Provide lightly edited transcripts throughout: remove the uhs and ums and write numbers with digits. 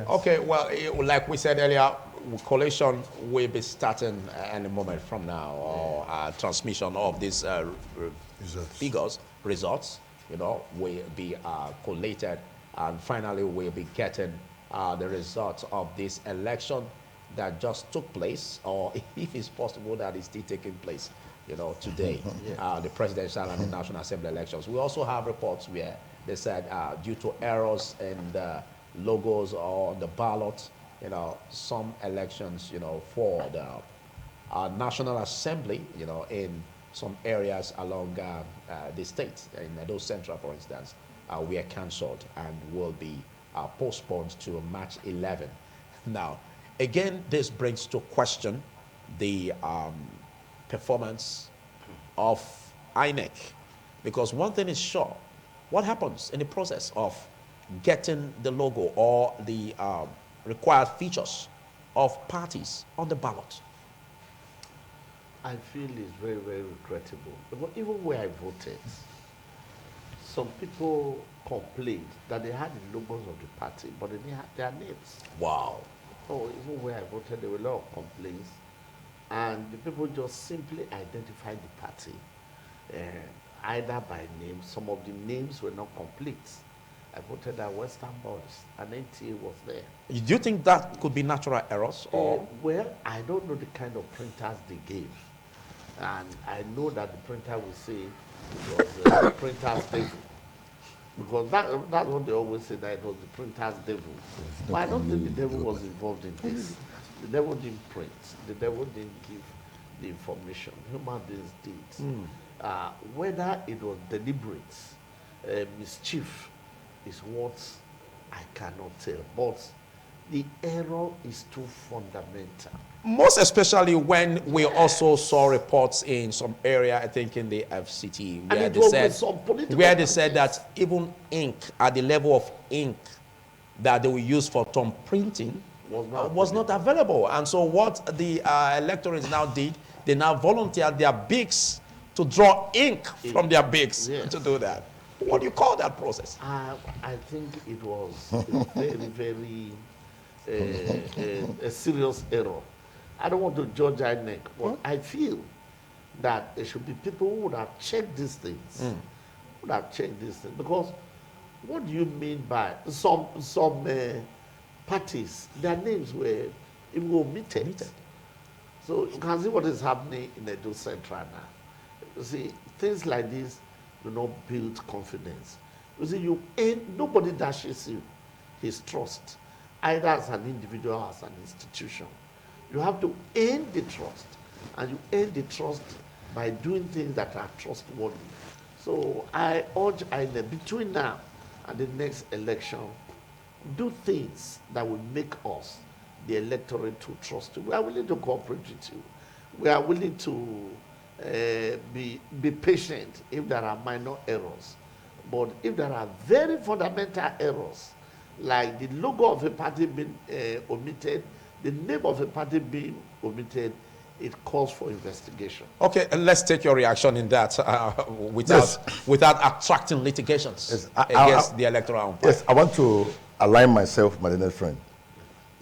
Okay, well, like we said earlier, collation will be starting any moment from now, or transmission of these figures, results, will be collated, and finally we'll be getting the results of this election that just took place, or if it's possible that it's still taking place, today, the presidential and the National Assembly elections. We also have reports where they said due to errors in the logos or on the ballot, some elections, for the National Assembly, in some areas along the state, in Edo Central, for instance, were cancelled and will be postponed to March 11. Now, again, this brings to question the performance of INEC, because one thing is sure: what happens in the process of getting the logo or the required features of parties on the ballot? I feel it's very, very regrettable. Because even where I voted, some people complained that they had the logos of the party, but they didn't have their names. Wow. So even where I voted, there were a lot of complaints. And the people just simply identified the party, either by name. Some of the names were not complete. I voted at Western Boys, and NTA was there. Do you think that could be natural errors? Or Well, I don't know the kind of printers they gave. And I know that the printer will say it was the printer's devil. Because that's what they always say, that it was the printer's devil. But I don't think the devil was involved in this. The devil didn't print. The devil didn't give the information. Human beings did. Whether it was deliberate mischief is what I cannot tell. But the error is too fundamental. most especially when we also saw reports in some area, I think in the FCT, where they said that even ink, at the level of ink that they will use for thumb printing, was not available. And so what the electorates now did, they now volunteered their bigs to draw ink from their bigs to do that. What do you call that process? I think it was a very, very a serious error. I don't want to judge INEC, but I feel that there should be people who would have checked these things. Would have checked these things. Because what do you mean by some parties, their names were even omitted. So you can see what is happening in Edo Central now. You see, things like this do not build confidence. You see, nobody dashes you his trust, either as an individual or as an institution. You have to earn the trust, and you earn the trust by doing things that are trustworthy. So I urge INEC, between now and the next election, do things that will make us, the electorate, to trust you. We are willing to cooperate with you. We are willing to be patient if there are minor errors. But if there are very fundamental errors, like the logo of a party being omitted, the name of a party being omitted, it calls for investigation. Okay, let's take your reaction in that without attracting litigations against the electoral umpire. Yes, I want to align myself with my learned friend.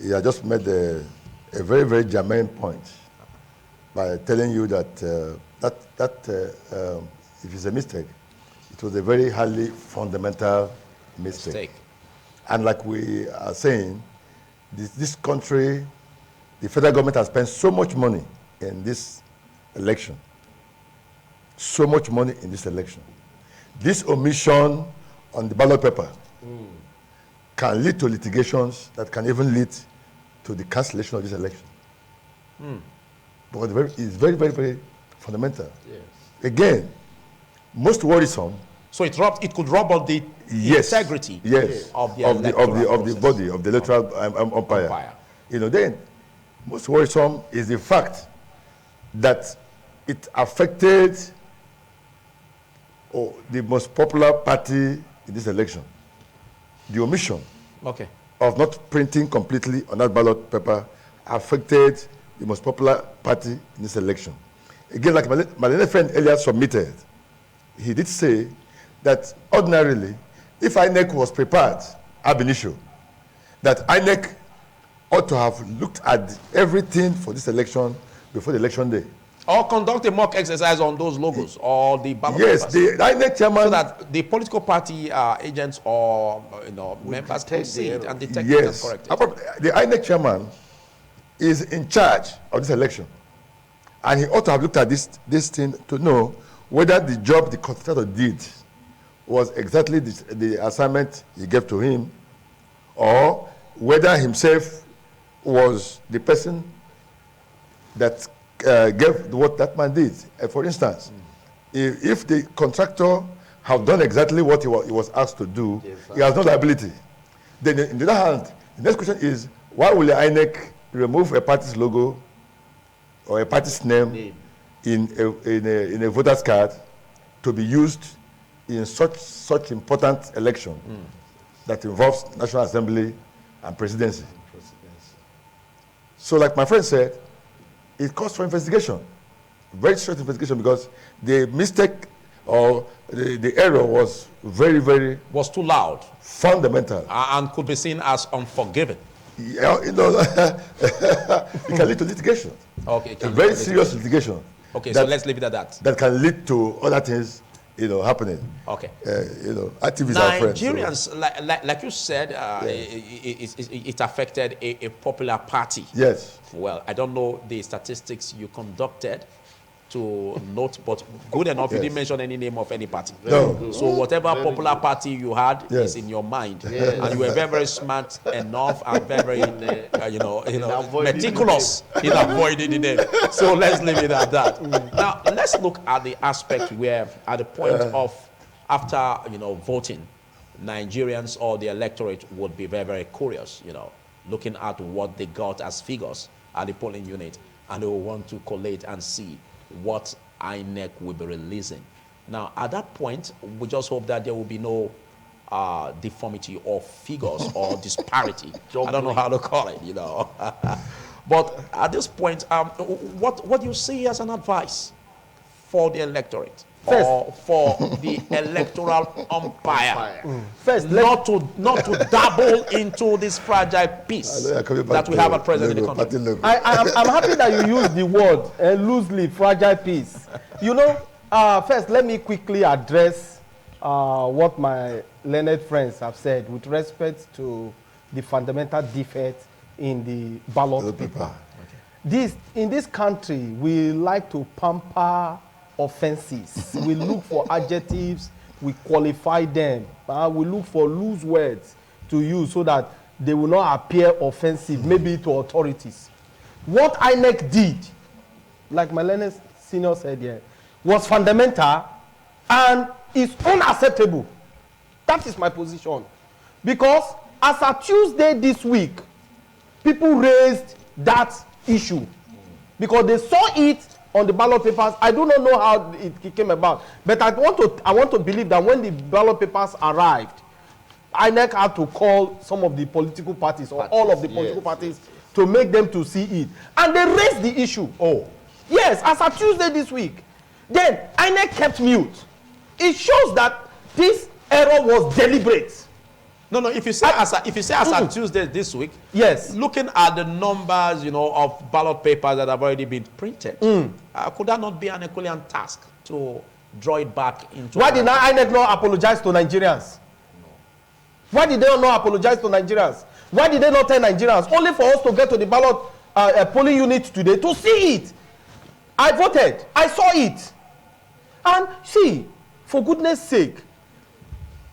He had just made a very, very germane point by telling you that if it's a mistake, it was a very highly fundamental mistake. And like we are saying, this country, the federal government has spent so much money in this election. So much money in this election. This omission on the ballot paper can lead to litigations that can even lead to the cancellation of this election. Because it's very, very, very fundamental. Yes. Again, most worrisome. So it could rob on the integrity of the body of the electoral umpire. Then most worrisome is the fact that it affected the most popular party in this election. The omission of not printing completely on that ballot paper affected the most popular party in this election. Again, like my learned friend earlier submitted, he did say that ordinarily, if INEC was prepared ab initio, that INEC ought to have looked at everything for this election before the election day. Or conduct a mock exercise on those logos or the ballot Yes, papers. the INEC chairman. So that the political party agents or members can see it and detect it and Yes, correct it. the INEC chairman is in charge of this election, and he ought to have looked at this thing to know whether the job the contractor did was exactly the assignment he gave to him, or whether himself was the person that gave what that man did. For instance, if the contractor have done exactly what he was asked to do, he has no liability. Then, on the other hand, the next question is, why will the INEC remove a party's logo or a party's name in a voter's card to be used in such important election that involves National Assembly and presidency? So, like my friend said, it calls for investigation, very strict investigation, because the mistake or the error was was too loud fundamental and could be seen as unforgiving. Yeah, it can lead to litigation. Okay, a very serious litigation. Okay, so let's leave it at that. That can lead to other things, happening. Okay. Activists are friends. Nigerians, like you said, it affected a popular party. Yes. Well, I don't know the statistics you conducted to note, but good enough, you didn't mention any name of any party. No. So whatever popular party you had Yes. is in your mind, and you were very, very smart enough and very, meticulous in avoiding the name. So let's leave it at that. Now let's look at the aspect where, at the point of after voting, Nigerians or the electorate would be very, very curious, looking at what they got as figures at the polling unit, and they will want to collate and see what INEC will be releasing. Now, at that point, we just hope that there will be no deformity of figures or disparity. I don't know how to call it, But at this point, what do you see as an advice for the electorate? First, or for the electoral umpire, First, not to dabble into this fragile peace that we have at present in the country. I'm happy that you use the word loosely, fragile peace. First, let me quickly address what my learned friends have said with respect to the fundamental defect in the ballot paper. Okay. In this country, we like to pamper offenses. We look for adjectives, we qualify them, we look for loose words to use so that they will not appear offensive, maybe to authorities. What INEC did, like my learned senior said here, was fundamental and is unacceptable. That is my position. Because as of Tuesday this week, people raised that issue because they saw it on the ballot papers. I do not know how it came about, but I want to believe that when the ballot papers arrived, INEC had to call some of the political parties or all of the political parties to make them to see it, and they raised the issue. Oh, yes, as of Tuesday this week. Then INEC kept mute. It shows that this error was deliberate. No. If you say as of Tuesday this week, yes, looking at the numbers, of ballot papers that have already been printed, could that not be an equivalent task to draw it back into? Why did INEC not apologize to Nigerians? No. Why did they not apologize to Nigerians? Why did they not tell Nigerians? Only for us to get to the ballot polling unit today to see it. I voted. I saw it. And see, for goodness sake,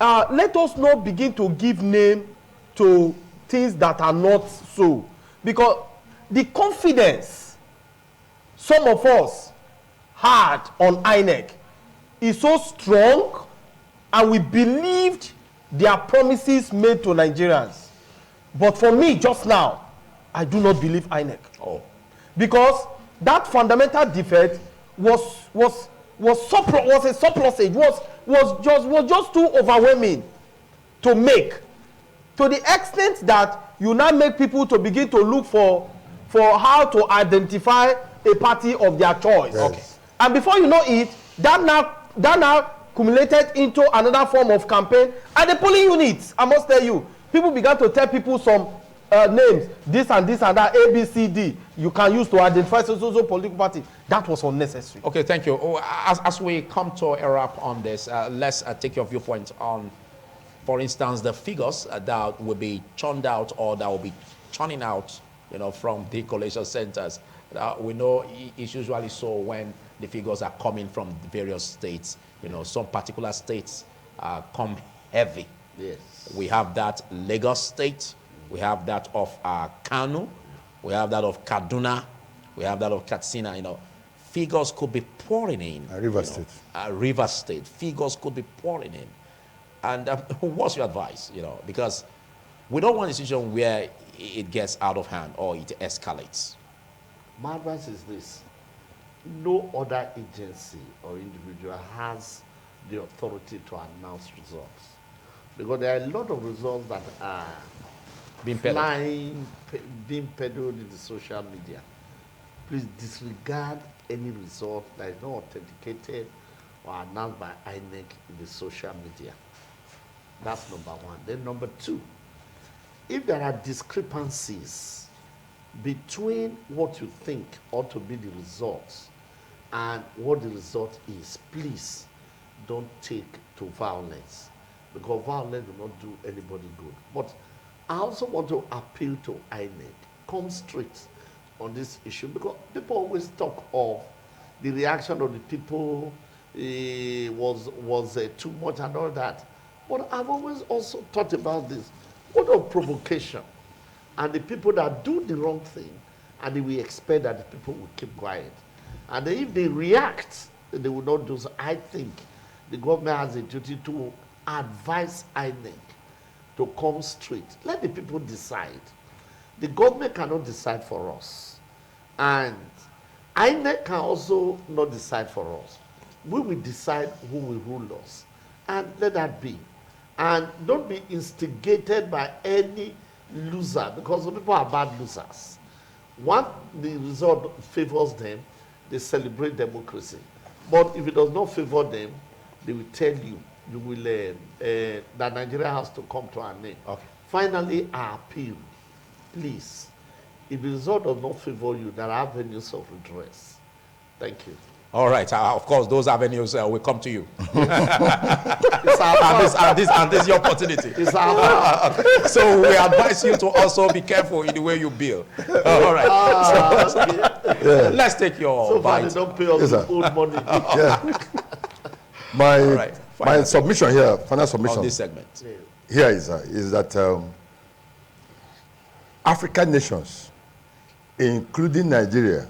let us not begin to give name to things that are not so. Because the confidence some of us had on INEC is so strong, and we believed their promises made to Nigerians. But for me, just now, I do not believe INEC. Oh. Because that fundamental defect was a surplusage, was just too overwhelming to make, to the extent that you now make people to begin to look for how to identify a party of their choice. Yes. Okay. And before you know it, that now accumulated into another form of campaign at the polling units. I must tell you, people began to tell people some names, this and that, A, B, C, D, you can use to identify so political party. That was unnecessary. Okay, thank you. Oh, as we come to a wrap on this, let's take your viewpoint on, for instance, the figures that will be churned out or that will be churning out, from the collation centers. We know it's usually so when the figures are coming from the various states. Some particular states come heavy. Yes. We have that Lagos State. We have that of Kano. We have that of Kaduna. We have that of Katsina. Figures could be pouring in. Rivers State. Rivers State. Figures could be pouring in. And what's your advice? Because we don't want a situation where it gets out of hand or it escalates. My advice is this. No other agency or individual has the authority to announce results. Because there are a lot of results that are being peddled in the social media. Please disregard any result that is not authenticated or announced by INEC in the social media. That's number one. Then number two, if there are discrepancies between what you think ought to be the results and what the result is, please don't take to violence, because violence will not do anybody good. But I also want to appeal to INEC, come straight on this issue, because people always talk of the reaction of the people was too much and all that. But I've always also thought about this. What of provocation? And the people that do the wrong thing, and we expect that the people will keep quiet. And if they react, they will not do so. I think the government has a duty to advise INEC to come straight. Let the people decide. The government cannot decide for us. And INEC can also not decide for us. We will decide who will rule us. And let that be. And don't be instigated by any loser, because some people are bad losers. Once the result favors them, they celebrate democracy. But if it does not favor them, they will tell you, that Nigeria has to come to an end. Okay. Finally, I appeal, please, if the result does not favor you, there are avenues of redress. Thank you. All right. Of course, those avenues will come to you. It's our and this is your opportunity. It's our So we advise you to also be careful in the way you bill. All right. okay. Let's take your So far, bite. they don't pay us Yes, old money. Yeah. My, All right. my submission here, final submission On this segment. here is that African nations, including Nigeria,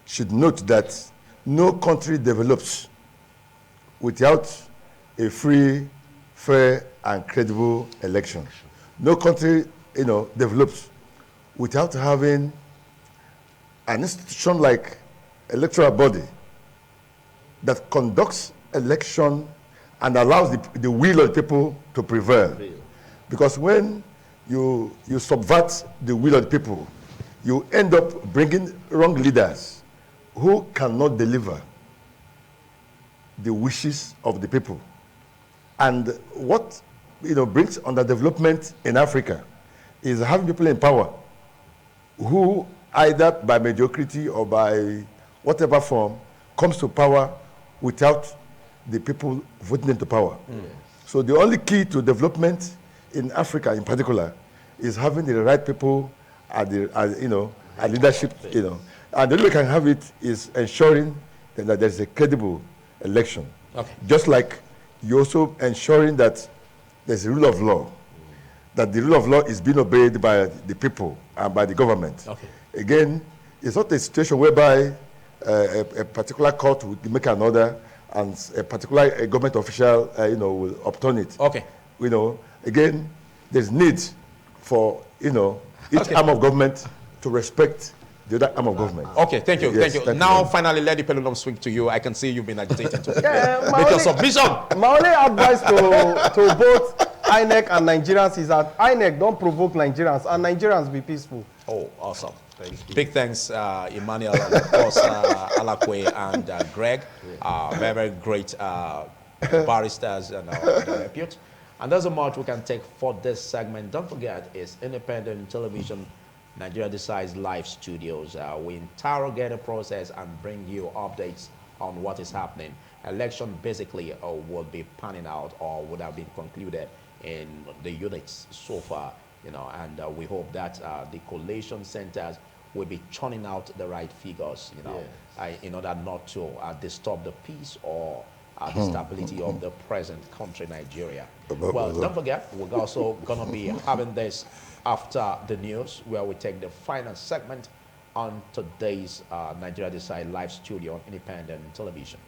should note that no country develops without a free, fair, and credible election. No country, develops without having an institution like electoral body that conducts election and allows the will of the people to prevail. Because when you subvert the will of the people, you end up bringing wrong leaders who cannot deliver the wishes of the people. And what brings underdevelopment in Africa is having people in power who either by mediocrity or by whatever form comes to power without the people voting into power. So the only key to development in Africa in particular is having the right people at leadership, And the only way we can have it is ensuring that there's a credible election. Okay. Just like you're also ensuring that there's a rule of law, that the rule of law is being obeyed by the people and by the government. Okay. Again, it's not a situation whereby a particular court will make an order and a particular government official, will upturn it. Okay. Again, there's need for, each arm of government to respect the other arm of government. Okay, thank you, Yes, thank you. thank Now, you. finally, let the pendulum swing to you. I can see you've been agitating to my make your only- submission. My only advice to both INEC and Nigerians is that INEC don't provoke Nigerians and Nigerians be peaceful. Oh, awesome. Thank you. Big thanks, Emmanuel, and of course, Alakwe and Greg, very, very great barristers and repute. And that's how much we can take for this segment. Don't forget, it's independent television, Nigeria Decides Live Studios. We interrogate the process and bring you updates on what is happening. Election basically will be panning out or would have been concluded in the units so far, you know, and we hope that the collation centers will be churning out the right figures, you know, in order not to disturb the peace or the stability of the present country, Nigeria. Well, don't forget, we're also going to be having this after the news, where we take the final segment on today's Nigeria Decide Live Studio on independent television.